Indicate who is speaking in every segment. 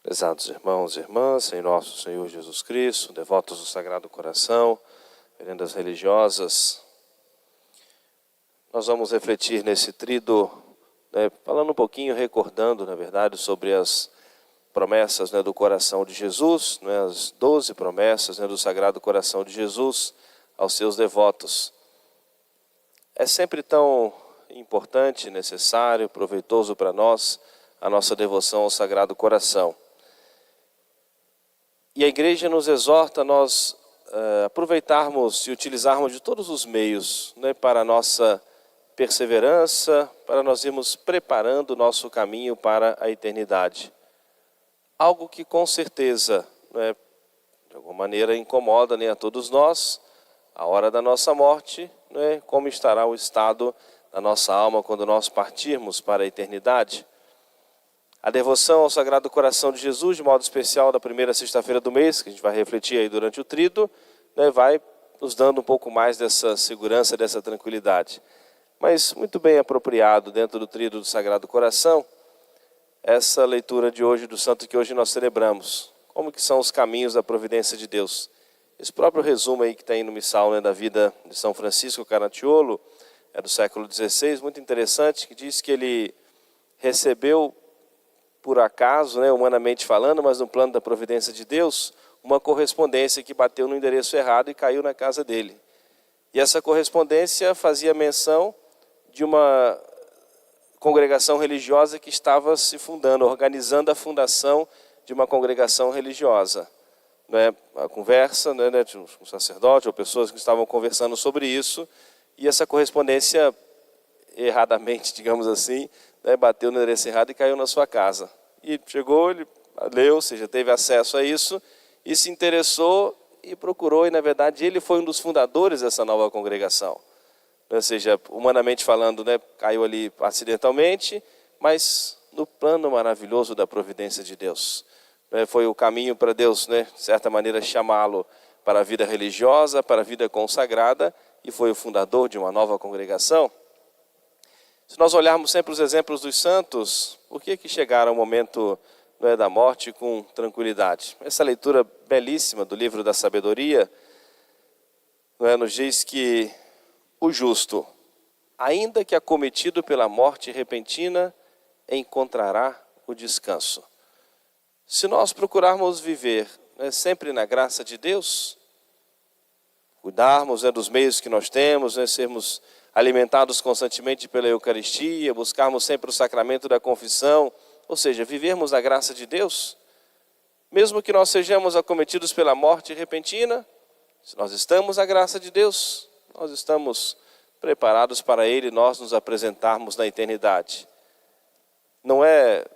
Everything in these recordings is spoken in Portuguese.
Speaker 1: Prezados irmãos e irmãs, em nosso Senhor Jesus Cristo, devotos do Sagrado Coração, veredas religiosas, nós vamos refletir nesse tríduo, falando um pouquinho, recordando, na verdade, sobre as promessas do coração de Jesus, as 12 promessas do Sagrado Coração de Jesus aos seus devotos. É sempre tão importante, necessário, proveitoso para nós a nossa devoção ao Sagrado Coração. E a Igreja nos exorta a nós aproveitarmos e utilizarmos de todos os meios para a nossa perseverança, para nós irmos preparando o nosso caminho para a eternidade. Algo que com certeza, de alguma maneira, incomoda a todos nós, a hora da nossa morte, como estará o estado da nossa alma quando nós partirmos para a eternidade. A devoção ao Sagrado Coração de Jesus, de modo especial da primeira sexta-feira do mês, que a gente vai refletir aí durante o tríduo, vai nos dando um pouco mais dessa segurança, dessa tranquilidade. Mas muito bem apropriado dentro do tríduo do Sagrado Coração, essa leitura de hoje, do santo que hoje nós celebramos. Como que são os caminhos da providência de Deus? Esse próprio resumo aí que tem no missal da vida de São Francisco Caracciolo, é do século XVI, muito interessante, que diz que ele recebeu, por acaso, humanamente falando, mas no plano da providência de Deus, uma correspondência que bateu no endereço errado e caiu na casa dele. E essa correspondência fazia menção de uma congregação religiosa que estava se fundando, organizando a fundação de uma congregação religiosa. A conversa de um sacerdote ou pessoas que estavam conversando sobre isso, e essa correspondência, erradamente, digamos assim, bateu no endereço errado e caiu na sua casa. E chegou, ele leu, ou seja, teve acesso a isso, e se interessou e procurou, e na verdade ele foi um dos fundadores dessa nova congregação. Ou seja, humanamente falando, caiu ali acidentalmente, mas no plano maravilhoso da providência de Deus. Foi o caminho para Deus, de certa maneira, chamá-lo para a vida religiosa, para a vida consagrada, e foi o fundador de uma nova congregação. Se nós olharmos sempre os exemplos dos santos, por que chegaram ao momento da morte com tranquilidade? Essa leitura belíssima do livro da sabedoria nos diz que o justo, ainda que acometido pela morte repentina, encontrará o descanso. Se nós procurarmos viver sempre na graça de Deus, cuidarmos dos meios que nós temos, sermos alimentados constantemente pela Eucaristia, buscarmos sempre o sacramento da confissão, ou seja, vivermos a graça de Deus, mesmo que nós sejamos acometidos pela morte repentina, se nós estamos na graça de Deus, nós estamos preparados para Ele, nós nos apresentarmos na eternidade. Não é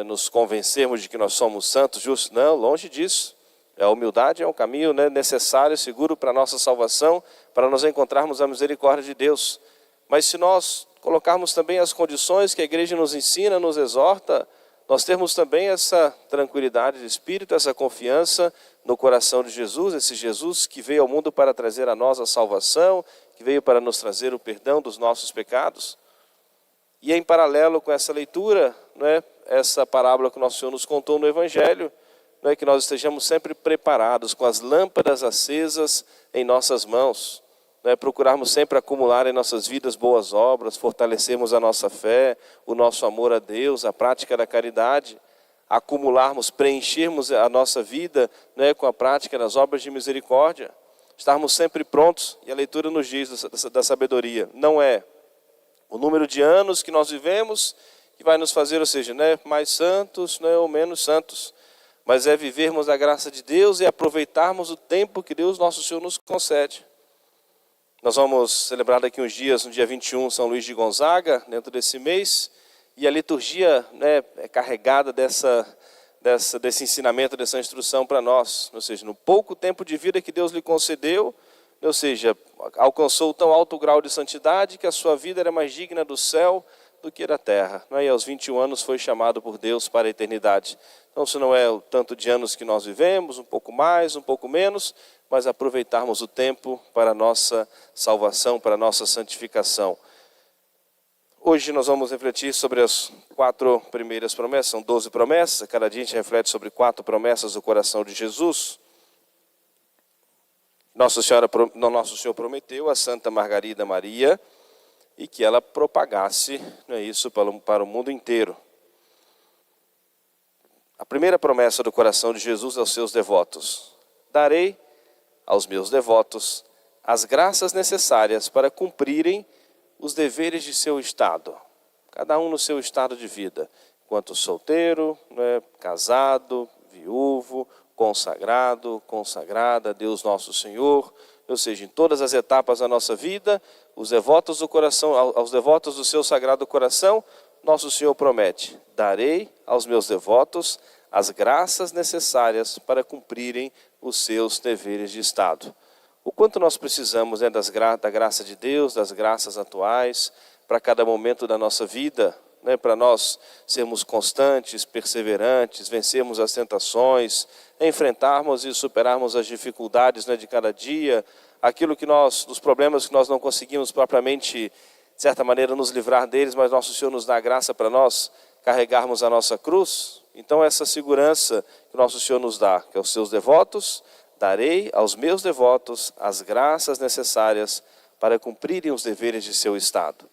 Speaker 1: nos convencermos de que nós somos santos, justos, não, longe disso. A humildade é um caminho necessário e seguro para a nossa salvação, para nós encontrarmos a misericórdia de Deus. Mas se nós colocarmos também as condições que a Igreja nos ensina, nos exorta, nós temos também essa tranquilidade de espírito, essa confiança no coração de Jesus, esse Jesus que veio ao mundo para trazer a nós a salvação, que veio para nos trazer o perdão dos nossos pecados. E em paralelo com essa leitura, essa parábola que nosso Senhor nos contou no Evangelho, que nós estejamos sempre preparados, com as lâmpadas acesas em nossas mãos, procurarmos sempre acumular em nossas vidas boas obras, fortalecermos a nossa fé, o nosso amor a Deus, a prática da caridade, acumularmos, preenchermos a nossa vida com a prática das obras de misericórdia, estarmos sempre prontos. E a leitura nos diz da sabedoria, não é o número de anos que nós vivemos que vai nos fazer, ou seja, mais santos ou menos santos, mas é vivermos a graça de Deus e aproveitarmos o tempo que Deus, nosso Senhor, nos concede. Nós vamos celebrar daqui uns dias, no dia 21, São Luís de Gonzaga, dentro desse mês, e a liturgia é carregada desse ensinamento, dessa instrução para nós. Ou seja, no pouco tempo de vida que Deus lhe concedeu, ou seja, alcançou tão alto grau de santidade que a sua vida era mais digna do céu do que da terra. E aos 21 anos foi chamado por Deus para a eternidade. Então, se não é o tanto de anos que nós vivemos, um pouco mais, um pouco menos, mas aproveitarmos o tempo para a nossa salvação, para a nossa santificação. Hoje nós vamos refletir sobre as 4 primeiras promessas, são 12 promessas, cada dia a gente reflete sobre 4 promessas do coração de Jesus. Nosso Senhor prometeu a Santa Margarida Maria e que ela propagasse, não é isso, para o mundo inteiro. A primeira promessa do coração de Jesus aos seus devotos: darei aos meus devotos as graças necessárias para cumprirem os deveres de seu estado, cada um no seu estado de vida, enquanto solteiro, né, casado, viúvo, consagrado, consagrada a Deus nosso Senhor, ou seja, em todas as etapas da nossa vida, os devotos do coração, aos devotos do seu sagrado coração, nosso Senhor promete: darei aos meus devotos as graças necessárias para cumprirem os seus deveres de estado. O quanto nós precisamos, né, da graça de Deus, das graças atuais, para cada momento da nossa vida, né, para nós sermos constantes, perseverantes, vencermos as tentações, enfrentarmos e superarmos as dificuldades, né, de cada dia, dos problemas que nós não conseguimos propriamente, de certa maneira, nos livrar deles, mas nosso Senhor nos dá graça para nós carregarmos a nossa cruz. Então essa segurança que nosso Senhor nos dá, que aos seus devotos, darei aos meus devotos as graças necessárias para cumprirem os deveres de seu estado.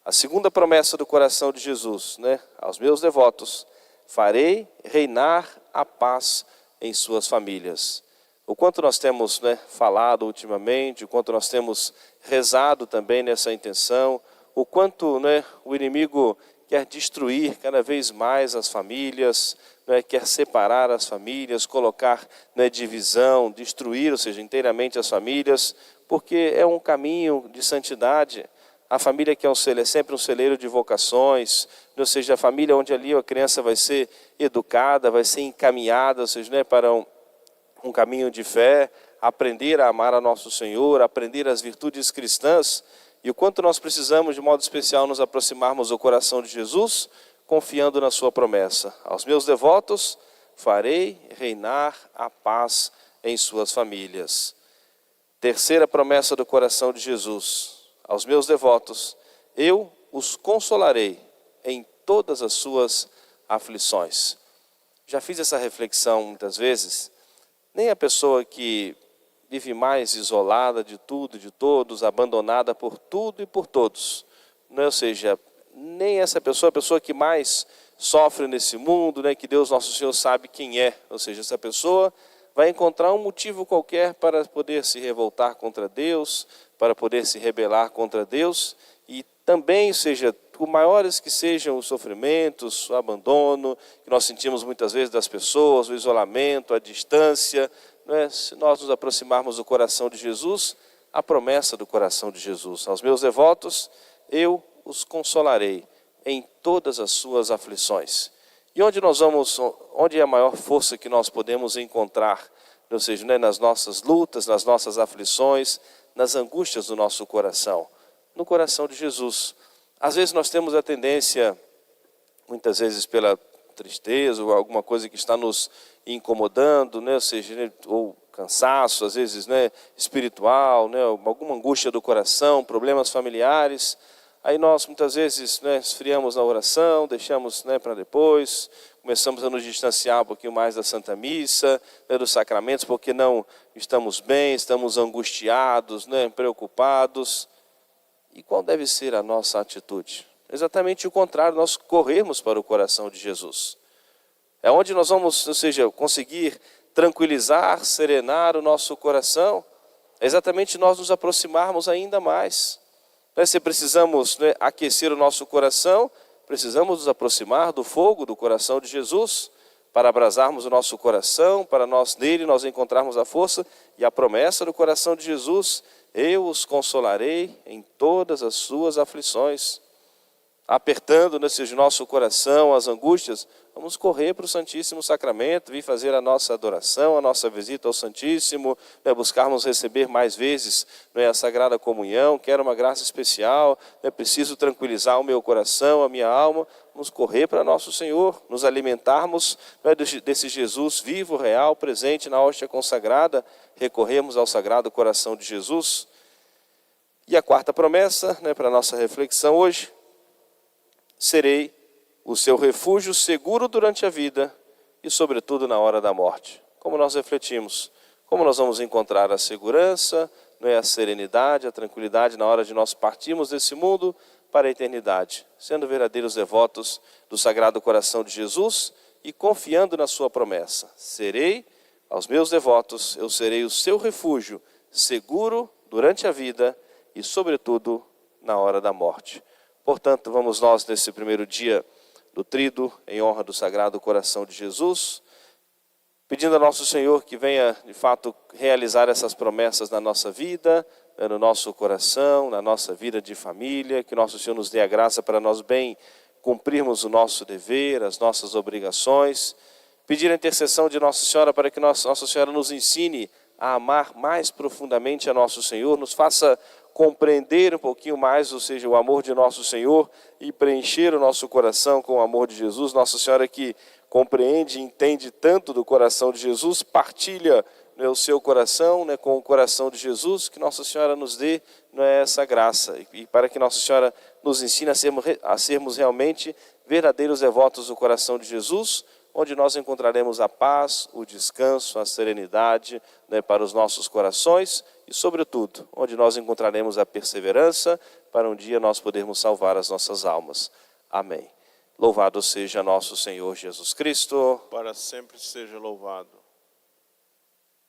Speaker 1: A segunda promessa do coração de Jesus, né, aos meus devotos: farei reinar a paz em suas famílias. O quanto nós temos, né, falado ultimamente, o quanto nós temos rezado também nessa intenção, o quanto, né, o inimigo quer destruir cada vez mais as famílias, né, quer separar as famílias, colocar, né, divisão, destruir, ou seja, inteiramente as famílias, porque é um caminho de santidade. A família que é sempre um celeiro de vocações, ou seja, a família onde ali a criança vai ser educada, vai ser encaminhada, ou seja, né, para um caminho de fé, aprender a amar a nosso Senhor, aprender as virtudes cristãs. E o quanto nós precisamos, de modo especial, nos aproximarmos do coração de Jesus, confiando na sua promessa: aos meus devotos farei reinar a paz em suas famílias. Terceira promessa do coração de Jesus: aos meus devotos eu os consolarei em todas as suas aflições. Já fiz essa reflexão muitas vezes. Nem a pessoa que vive mais isolada de tudo e de todos, abandonada por tudo e por todos, né? Ou seja, nem essa pessoa, a pessoa que mais sofre nesse mundo, né, que Deus nosso Senhor sabe quem é, ou seja, essa pessoa vai encontrar um motivo qualquer para poder se revoltar contra Deus, para poder se rebelar contra Deus, e também, seja, por maiores que sejam os sofrimentos, o abandono que nós sentimos muitas vezes das pessoas, o isolamento, a distância, não é? Se nós nos aproximarmos do coração de Jesus, a promessa do coração de Jesus: aos meus devotos eu os consolarei em todas as suas aflições. E onde é a maior força que nós podemos encontrar? Ou seja, né, nas nossas lutas, nas nossas aflições, nas angústias do nosso coração. No coração de Jesus. Às vezes nós temos a tendência, muitas vezes pela tristeza ou alguma coisa que está nos incomodando, né, ou seja, né, ou cansaço, às vezes, né, espiritual, né, alguma angústia do coração, problemas familiares. Aí nós muitas vezes, né, esfriamos na oração, deixamos, né, para depois, começamos a nos distanciar um pouquinho mais da Santa Missa, né, dos sacramentos, porque não estamos bem, estamos angustiados, né, preocupados. E qual deve ser a nossa atitude? Exatamente o contrário, nós corrermos para o coração de Jesus. É onde nós vamos, ou seja, conseguir tranquilizar, serenar o nosso coração. É exatamente nós nos aproximarmos ainda mais. Se precisamos, né, aquecer o nosso coração, precisamos nos aproximar do fogo do coração de Jesus, para abrasarmos o nosso coração, para nele nós encontrarmos a força e a promessa do coração de Jesus: eu os consolarei em todas as suas aflições. Apertando nesse nosso coração as angústias, vamos correr para o Santíssimo Sacramento, vir fazer a nossa adoração, a nossa visita ao Santíssimo, né, buscarmos receber mais vezes, né, a Sagrada Comunhão. Quero uma graça especial, né, preciso tranquilizar o meu coração, a minha alma. Vamos correr para nosso Senhor, nos alimentarmos, né, desse Jesus vivo, real, presente na hóstia consagrada. Recorremos ao Sagrado Coração de Jesus. E a quarta promessa, né, para a nossa reflexão hoje: serei o seu refúgio seguro durante a vida e, sobretudo, na hora da morte. Como nós refletimos, como nós vamos encontrar a segurança, não é, a serenidade, a tranquilidade na hora de nós partirmos desse mundo para a eternidade, sendo verdadeiros devotos do Sagrado Coração de Jesus e confiando na sua promessa. Serei, aos meus devotos, eu serei o seu refúgio seguro durante a vida e, sobretudo, na hora da morte. Portanto, vamos nós, nesse primeiro dia do Tríduo, em honra do Sagrado Coração de Jesus, pedindo a nosso Senhor que venha, de fato, realizar essas promessas na nossa vida, no nosso coração, na nossa vida de família, que nosso Senhor nos dê a graça para nós bem cumprirmos o nosso dever, as nossas obrigações, pedir a intercessão de Nossa Senhora para que Nossa Senhora nos ensine a amar mais profundamente a nosso Senhor, nos faça compreender um pouquinho mais, ou seja, o amor de nosso Senhor e preencher o nosso coração com o amor de Jesus. Nossa Senhora que compreende e entende tanto do coração de Jesus, partilha, né, o seu coração, né, com o coração de Jesus, que Nossa Senhora nos dê, né, essa graça e para que Nossa Senhora nos ensine a sermos realmente verdadeiros devotos do coração de Jesus, onde nós encontraremos a paz, o descanso, a serenidade, né, para os nossos corações e, sobretudo, onde nós encontraremos a perseverança para um dia nós podermos salvar as nossas almas. Amém. Louvado seja nosso Senhor Jesus Cristo.
Speaker 2: Para sempre seja louvado.